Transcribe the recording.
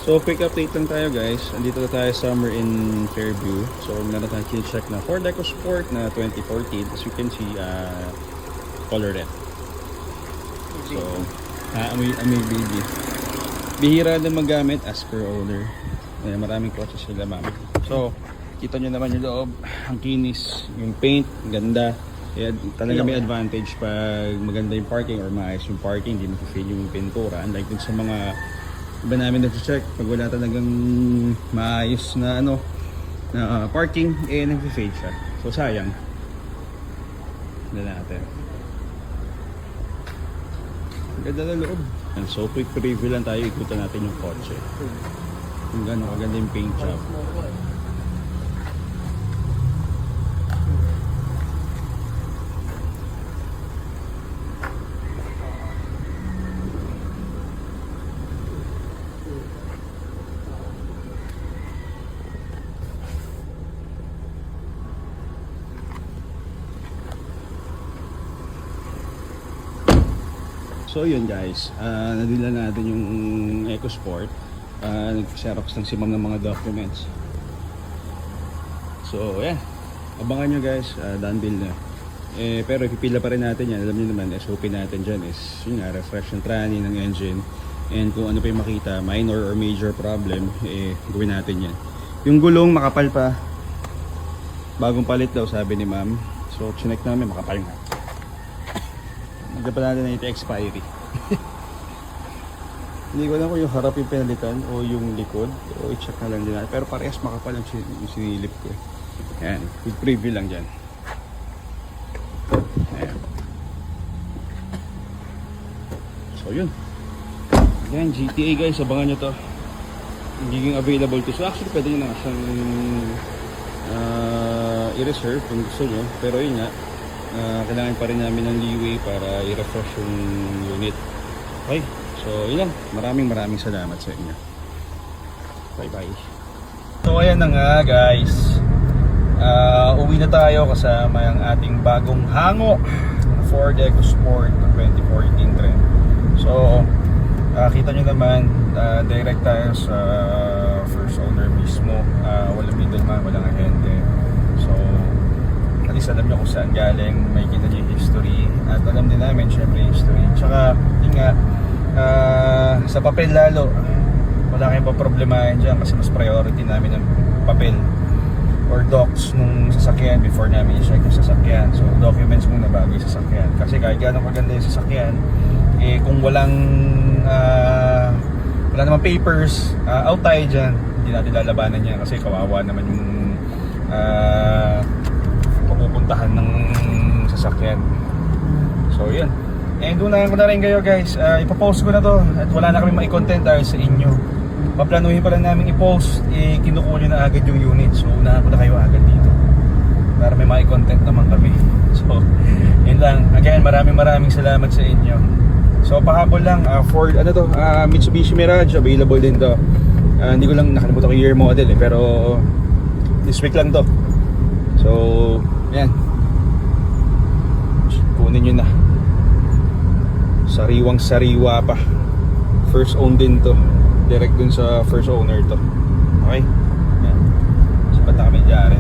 So quick update lang tayo guys. Andito na tayo summer in Fairview. So meron tayong check na Ford EcoSport na 2014. As you can see, color red. So, amoy baby. Bihira din magamit as per owner. Maraming kotse sila ma'am. So, kita nyo naman yung loob. Ang kinis, yung paint, ganda. Kaya talaga may advantage pag maganda yung parking or maayos yung parking, hindi mafe-feel yung pintura. Unlike dun sa mga iba namin nag-check, pag wala talagang maayos na na parking, nag-fade siya. So sayang. Ganda natin. Ganda na loob. And so quick preview lang tayo, ikutan natin yung kotse. Kung gano'n kaganda yung paint job. So yun guys, nadila natin yung EcoSport. Nag-xerox lang si ma'am ng mga documents. So yeah, abangan nyo guys, done deal na. Pero ipipila pa rin natin yan. Alam nyo naman, SOP natin dyan is yun nga, refresh ng tranny ng engine. And kung ano pa yung makita, minor or major problem, gawin natin yan. Yung gulong makapal pa, bagong palit daw sabi ni ma'am. So chinek namin, makapal nga. Hindi pa natin na ito expiry. Hindi ko alam kung yung harap yung pinalitan o yung likod, o i-check na lang din natin. Pero parehas makapal yung sinilip ko. Ayan, quick preview lang dyan. Ayan. So yun. Ayan, GTA guys, abangan nyo to. Magiging available to. So actually pwede nyo na siyang i-reserve kung gusto nyo. Pero yun nga, kailangan pa rin namin ng leeway para i-refresh yung unit. Okay, so yun lang. Maraming salamat sa inyo. Bye bye. So ayan na nga guys, uwi na tayo kasama yung ating bagong hango Ford EcoSport 2014 trend. So kita nyo naman, direct tayo sa first owner mismo. Walang middleman, walang ahente. So at least alam nyo kung saan galing, may kita nyo yung history at alam din namin syempre yung history. Tsaka yun nga, sa papel lalo, wala kayong paproblemahin dyan kasi mas priority namin ng papel or docs nung sasakyan before namin i-check yung sasakyan. So documents muna bago yung sasakyan kasi kahit gano'ng kaganda yung sasakyan, kung wala naman papers, out tayo dyan, hindi natin lalabanan yan kasi kawawa naman yung pupuntahan ng sasakyan. So yun, and unahan ko na rin kayo guys, ipopost ko na to at wala na kami mai-content dahil sa inyo. Paplanuhin pa lang namin i-post, kinukuha nyo na agad yung unit. So unahan ko na kayo agad dito para may mai-content naman kami. So yun lang, again maraming salamat sa inyo. So pahabol lang, Ford Mitsubishi Mirage available din to. Hindi ko lang nakalimutan ko year model pero this week lang to. So yan, kunin nyo na. Sariwang-sariwa pa. First own din to. Direct dun sa first owner to. Okay? Yan. Sapat na kami dyan.